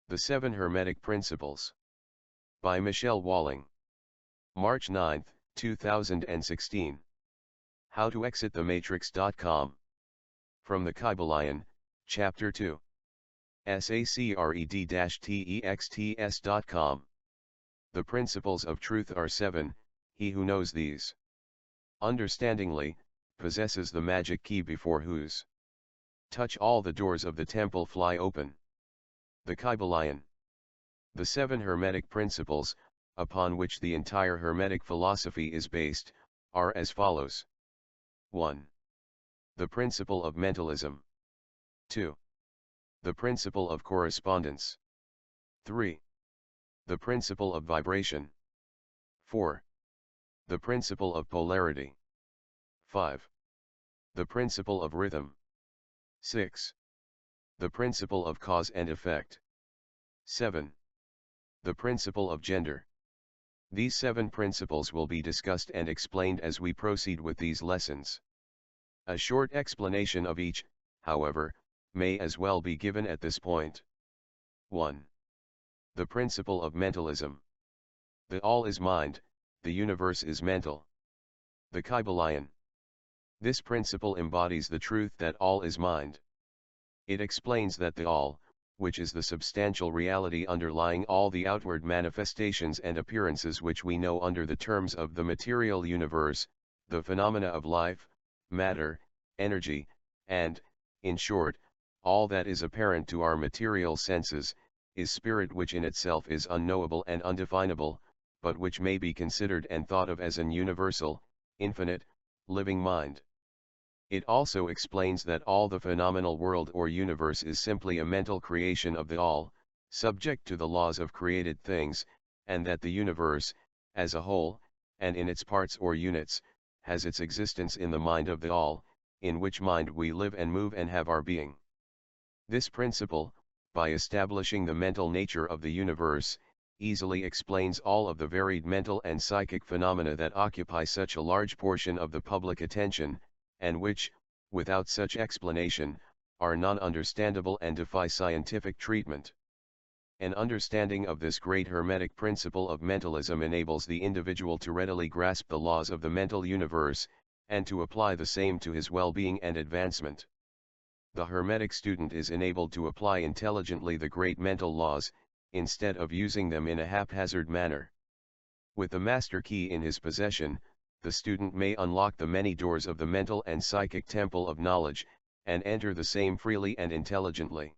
The 7 Hermetic Principles. By Michelle Walling. March 9, 2016. How to exit the matrix.com. From the Kybalion, Chapter 2. sacred-texts.com. The principles of truth are 7, he who knows these understandingly, possesses the magic key before whose touch all the doors of the temple fly open. The Kybalion. The 7 Hermetic principles, upon which the entire Hermetic philosophy is based, are as follows. 1. The principle of mentalism. 2. The principle of correspondence. 3. The principle of vibration. 4. The principle of polarity. 5. The principle of rhythm. 6. The principle of cause and effect. 7. The principle of gender. These 7 principles will be discussed and explained as we proceed with these lessons. A short explanation of each, however, may as well be given at this point. 1. The principle of mentalism. The all is mind, the universe is mental. The Kybalion. This principle embodies the truth that all is mind. It explains that the all, which is the substantial reality underlying all the outward manifestations and appearances which we know under the terms of the material universe, the phenomena of life, matter, energy, and, in short, all that is apparent to our material senses, is spirit, which in itself is unknowable and undefinable, but which may be considered and thought of as an universal, infinite, living mind. It also explains that all the phenomenal world or universe is simply a mental creation of the all, subject to the laws of created things, and that the universe, as a whole, and in its parts or units, has its existence in the mind of the all, in which mind we live and move and have our being. This principle, by establishing the mental nature of the universe, easily explains all of the varied mental and psychic phenomena that occupy such a large portion of the public attention, and which, without such explanation, are non-understandable and defy scientific treatment. An understanding of this great Hermetic principle of mentalism enables the individual to readily grasp the laws of the mental universe, and to apply the same to his well-being and advancement. The Hermetic student is enabled to apply intelligently the great mental laws, instead of using them in a haphazard manner. With the master key in his possession, the student may unlock the many doors of the mental and psychic temple of knowledge, and enter the same freely and intelligently.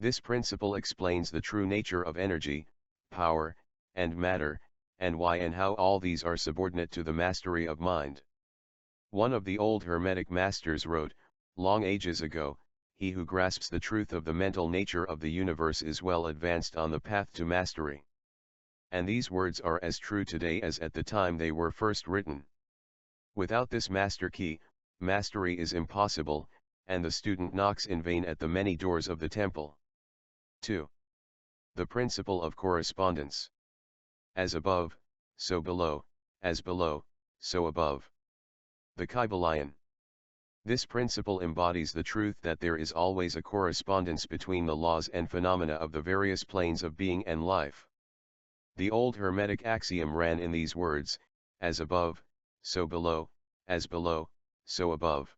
This principle explains the true nature of energy, power, and matter, and why and how all these are subordinate to the mastery of mind. One of the old Hermetic masters wrote, long ages ago, "He who grasps the truth of the mental nature of the universe is well advanced on the path to mastery." And these words are as true today as at the time they were first written. Without this master key, mastery is impossible, and the student knocks in vain at the many doors of the temple. 2. The principle of correspondence. As above, so below, as below, so above. The Kybalion. This principle embodies the truth that there is always a correspondence between the laws and phenomena of the various planes of being and life. The old Hermetic axiom ran in these words, as above, so below, as below, so above.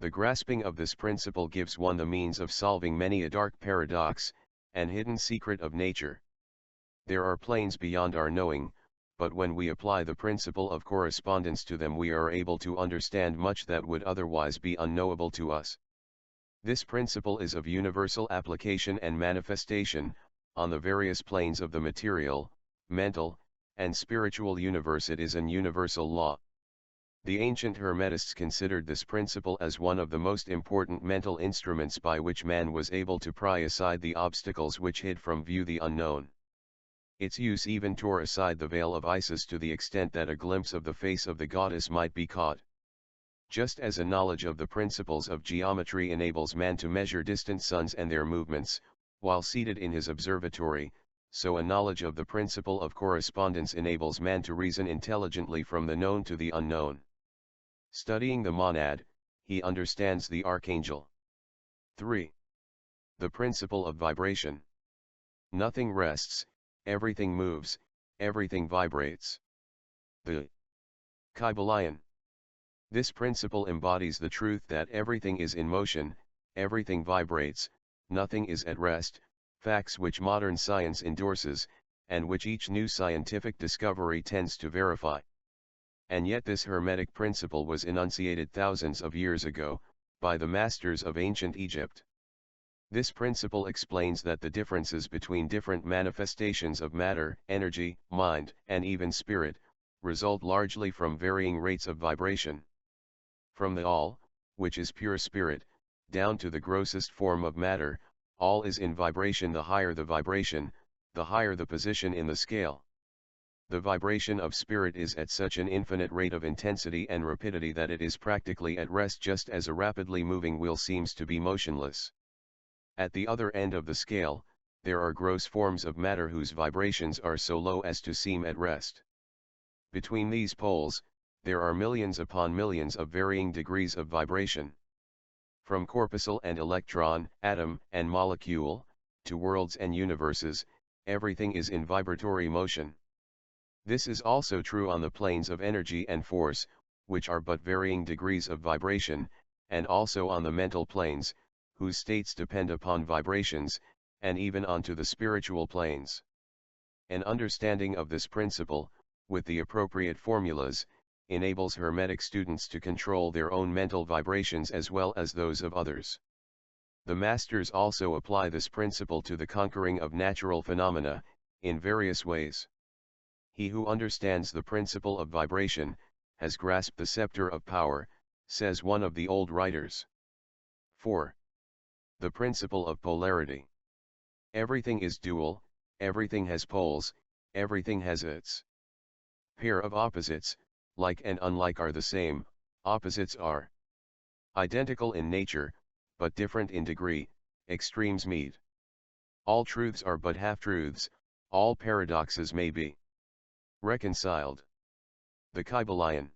The grasping of this principle gives one the means of solving many a dark paradox, and hidden secret of nature. There are planes beyond our knowing, but when we apply the principle of correspondence to them we are able to understand much that would otherwise be unknowable to us. This principle is of universal application and manifestation, on the various planes of the material, mental, and spiritual universe. It is an universal law. The ancient Hermetists considered this principle as one of the most important mental instruments by which man was able to pry aside the obstacles which hid from view the unknown. Its use even tore aside the veil of Isis to the extent that a glimpse of the face of the goddess might be caught. Just as a knowledge of the principles of geometry enables man to measure distant suns and their movements, while seated in his observatory, so a knowledge of the principle of correspondence enables man to reason intelligently from the known to the unknown. Studying the monad, he understands the archangel. 3. The principle of vibration. Nothing rests, everything moves, everything vibrates. The Kybalion. This principle embodies the truth that everything is in motion, everything vibrates, nothing is at rest, facts which modern science endorses, and which each new scientific discovery tends to verify. And yet this Hermetic principle was enunciated thousands of years ago, by the masters of ancient Egypt. This principle explains that the differences between different manifestations of matter, energy, mind, and even spirit, result largely from varying rates of vibration. From the all, which is pure spirit, down to the grossest form of matter, all is in vibration. The higher the vibration, the higher the position in the scale. The vibration of spirit is at such an infinite rate of intensity and rapidity that it is practically at rest, just as a rapidly moving wheel seems to be motionless. At the other end of the scale, there are gross forms of matter whose vibrations are so low as to seem at rest. Between these poles, there are millions upon millions of varying degrees of vibration. From corpuscle and electron, atom and molecule, to worlds and universes, everything is in vibratory motion. This is also true on the planes of energy and force, which are but varying degrees of vibration, and also on the mental planes, whose states depend upon vibrations, and even onto the spiritual planes. An understanding of this principle, with the appropriate formulas, enables Hermetic students to control their own mental vibrations as well as those of others. The masters also apply this principle to the conquering of natural phenomena, in various ways. He who understands the principle of vibration, has grasped the scepter of power, says one of the old writers. 4. The principle of polarity. Everything is dual, everything has poles, everything has its pair of opposites. Like and unlike are the same, opposites are identical in nature, but different in degree, extremes meet. All truths are but half-truths, all paradoxes may be reconciled. The Kybalion.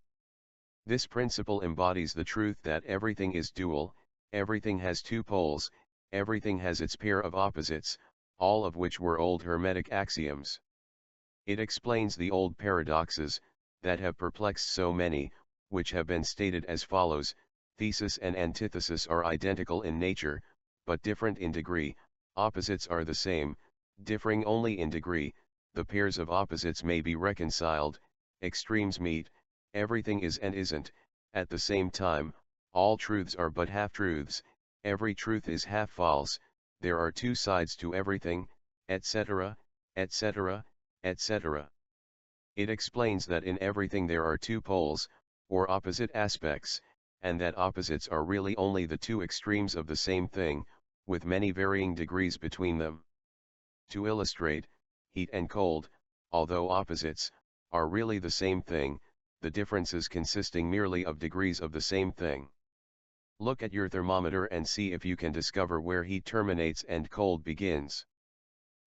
This principle embodies the truth that everything is dual, everything has two poles, everything has its pair of opposites, all of which were old Hermetic axioms. It explains the old paradoxes, that have perplexed so many, which have been stated as follows: thesis and antithesis are identical in nature, but different in degree, opposites are the same, differing only in degree, the pairs of opposites may be reconciled, extremes meet, everything is and isn't, at the same time, all truths are but half-truths, every truth is half false, there are two sides to everything, etc., etc., etc. It explains that in everything there are two poles, or opposite aspects, and that opposites are really only the two extremes of the same thing, with many varying degrees between them. To illustrate, heat and cold, although opposites, are really the same thing, the differences consisting merely of degrees of the same thing. Look at your thermometer and see if you can discover where heat terminates and cold begins.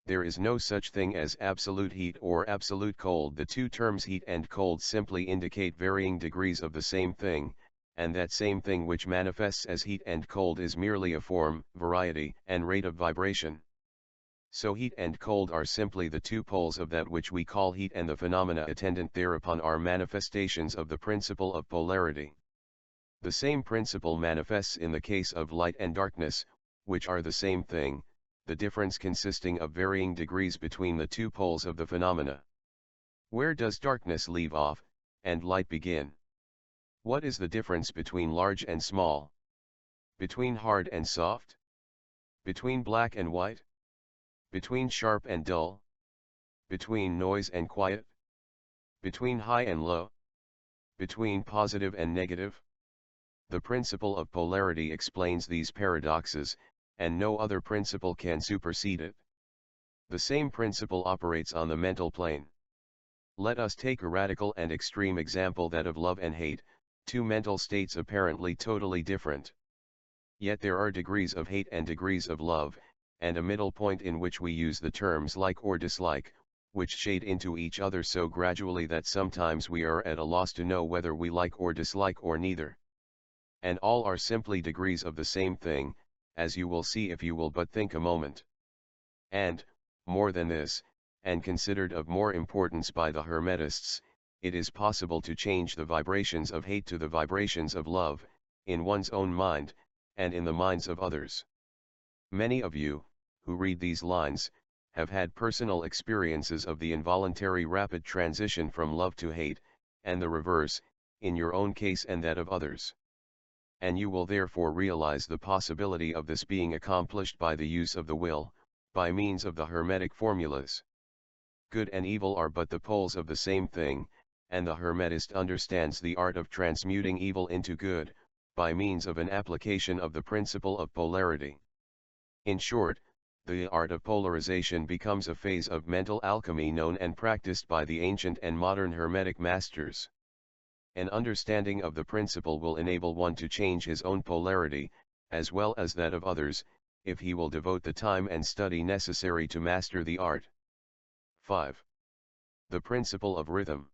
There is no such thing as absolute heat or absolute cold. The two terms heat and cold simply indicate varying degrees of the same thing, and that same thing which manifests as heat and cold is merely a form, variety, and rate of vibration. So heat and cold are simply the two poles of that which we call heat, and the phenomena attendant thereupon are manifestations of the principle of polarity. The same principle manifests in the case of light and darkness, which are the same thing, the difference consisting of varying degrees between the two poles of the phenomena. Where does darkness leave off, and light begin? What is the difference between large and small? Between hard and soft? Between black and white? Between sharp and dull? Between noise and quiet? Between high and low? Between positive and negative? The principle of polarity explains these paradoxes, and no other principle can supersede it. The same principle operates on the mental plane. Let us take a radical and extreme example, that of love and hate, two mental states apparently totally different. Yet there are degrees of hate and degrees of love, and a middle point in which we use the terms like or dislike, which shade into each other so gradually that sometimes we are at a loss to know whether we like or dislike or neither. And all are simply degrees of the same thing, as you will see if you will but think a moment. And, More than this, and considered of more importance by the Hermetists, it is possible to change the vibrations of hate to the vibrations of love, in one's own mind, and in the minds of others. Many of you, who read these lines, have had personal experiences of the involuntary rapid transition from love to hate, and the reverse, in your own case and that of others. And you will therefore realize the possibility of this being accomplished by the use of the will, by means of the Hermetic formulas. Good and evil are but the poles of the same thing, and the Hermetist understands the art of transmuting evil into good, by means of an application of the principle of polarity. In short, the art of polarization becomes a phase of mental alchemy known and practiced by the ancient and modern Hermetic masters. An understanding of the principle will enable one to change his own polarity, as well as that of others, if he will devote the time and study necessary to master the art. 5. The principle of rhythm.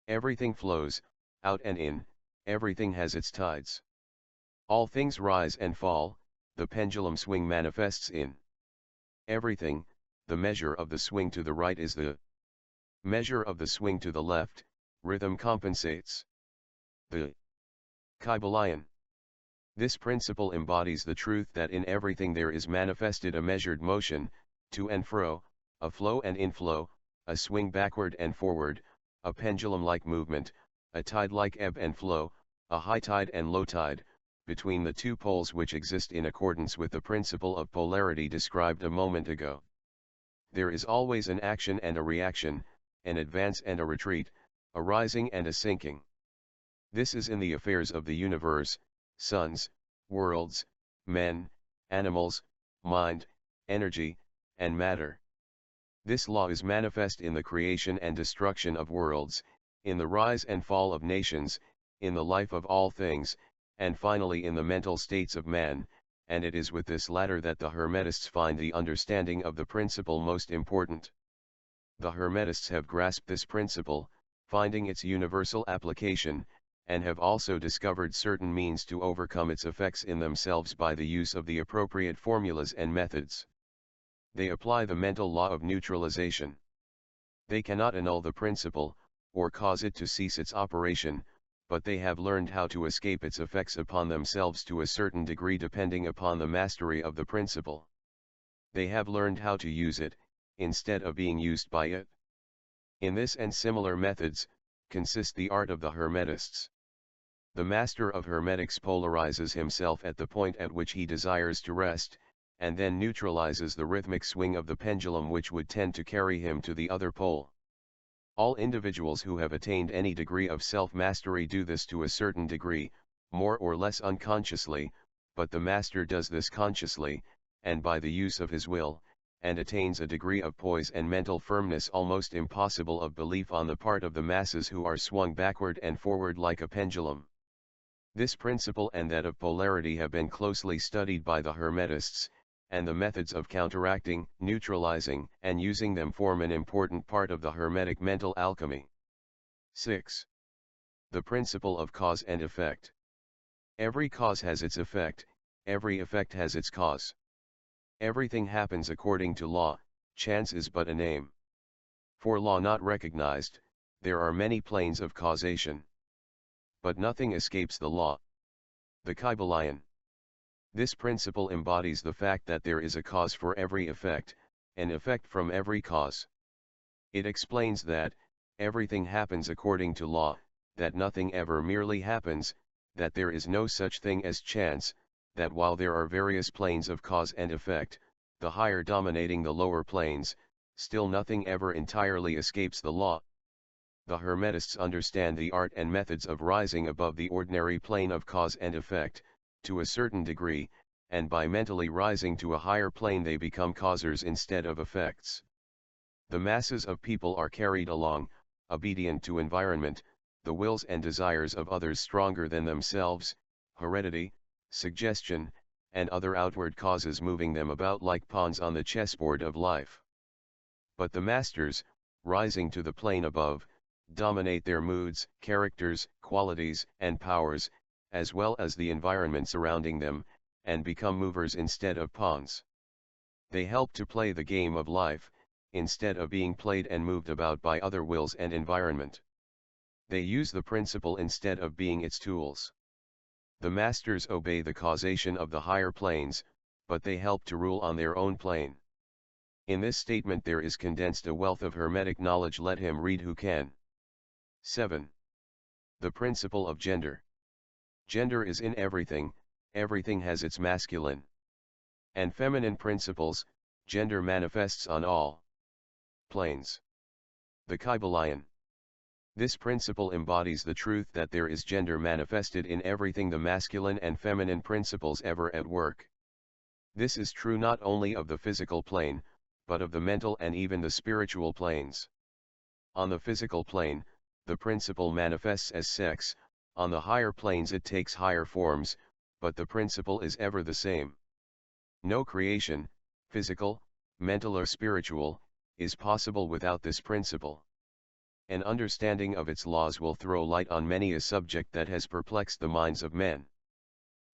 Everything flows, out and in, everything has its tides. All things rise and fall, the pendulum swing manifests in everything. The measure of the swing to the right is the measure of the swing to the left. Rhythm compensates. The Kybalion. This principle embodies the truth that in everything there is manifested a measured motion, to and fro, a flow and inflow, a swing backward and forward, a pendulum-like movement, a tide-like ebb and flow, a high tide and low tide, between the two poles which exist in accordance with the principle of polarity described a moment ago. There is always an action and a reaction, an advance and a retreat, a rising and a sinking. This is in the affairs of the universe, suns, worlds, men, animals, mind, energy, and matter. This law is manifest in the creation and destruction of worlds, in the rise and fall of nations, in the life of all things, and finally in the mental states of man, and it is with this latter that the Hermetists find the understanding of the principle most important. The Hermetists have grasped this principle, finding its universal application, and have also discovered certain means to overcome its effects in themselves by the use of the appropriate formulas and methods. They apply the mental law of neutralization. They cannot annul the principle, or cause it to cease its operation, but they have learned how to escape its effects upon themselves to a certain degree depending upon the mastery of the principle. They have learned how to use it, instead of being used by it. In this and similar methods, consist the art of the Hermetists. The master of Hermetics polarizes himself at the point at which he desires to rest, and then neutralizes the rhythmic swing of the pendulum which would tend to carry him to the other pole. All individuals who have attained any degree of self-mastery do this to a certain degree, more or less unconsciously, but the master does this consciously, and by the use of his will, and attains a degree of poise and mental firmness almost impossible of belief on the part of the masses who are swung backward and forward like a pendulum. This principle and that of polarity have been closely studied by the Hermetists, and the methods of counteracting, neutralizing, and using them form an important part of the Hermetic mental alchemy. 6. The principle of cause and effect. Every cause has its effect, every effect has its cause. Everything happens according to law, chance is but a name. For law not recognized, there are many planes of causation. But nothing escapes the law. The Kybalion. This principle embodies the fact that there is a cause for every effect, an effect from every cause. It explains that, everything happens according to law, that nothing ever merely happens, that there is no such thing as chance, that while there are various planes of cause and effect, the higher dominating the lower planes, still nothing ever entirely escapes the law. The Hermetists understand the art and methods of rising above the ordinary plane of cause and effect, to a certain degree, and by mentally rising to a higher plane they become causers instead of effects. The masses of people are carried along, obedient to environment, the wills and desires of others stronger than themselves, heredity, suggestion, and other outward causes moving them about like pawns on the chessboard of life. But the masters, rising to the plane above, dominate their moods, characters, qualities, and powers, as well as the environment surrounding them, and become movers instead of pawns. They help to play the game of life, instead of being played and moved about by other wills and environment. They use the principle instead of being its tools. The masters obey the causation of the higher planes, but they help to rule on their own plane. In this statement there is condensed a wealth of Hermetic knowledge. Let him read who can. 7. The principle of gender. Gender is in everything, everything has its masculine and feminine principles. Gender manifests on all planes. The Kybalion. This principle embodies the truth that there is gender manifested in everything, the masculine and feminine principles ever at work. This is true not only of the physical plane, but of the mental and even the spiritual planes. On the physical plane, the principle manifests as sex, on the higher planes it takes higher forms, but the principle is ever the same. No creation, physical, mental or spiritual, is possible without this principle. An understanding of its laws will throw light on many a subject that has perplexed the minds of men.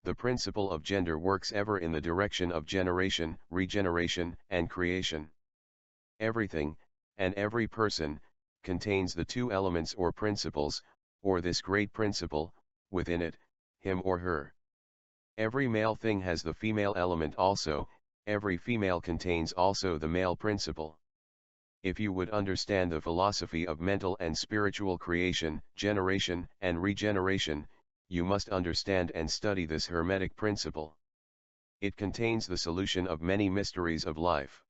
The principle of gender works ever in the direction of generation, regeneration, and creation. Everything, and every person, contains the two elements or principles, or this great principle, within it, him or her. Every male thing has the female element also, every female contains also the male principle. If you would understand the philosophy of mental and spiritual creation, generation, and regeneration, you must understand and study this Hermetic principle. It contains the solution of many mysteries of life.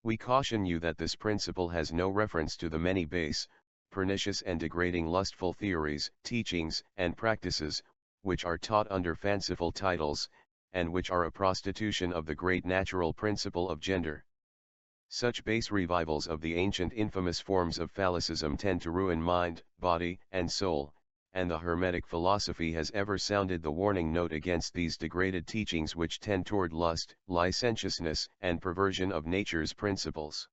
We caution you that this principle has no reference to the many base, pernicious and degrading lustful theories, teachings, and practices, which are taught under fanciful titles, and which are a prostitution of the great natural principle of gender. Such base revivals of the ancient infamous forms of phallicism tend to ruin mind, body, and soul, and the Hermetic philosophy has ever sounded the warning note against these degraded teachings which tend toward lust, licentiousness, and perversion of nature's principles.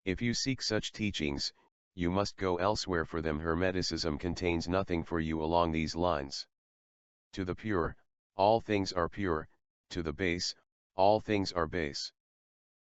If you seek such teachings, you must go elsewhere for them. Hermeticism contains nothing for you along these lines. To the pure, all things are pure; to the base, all things are base.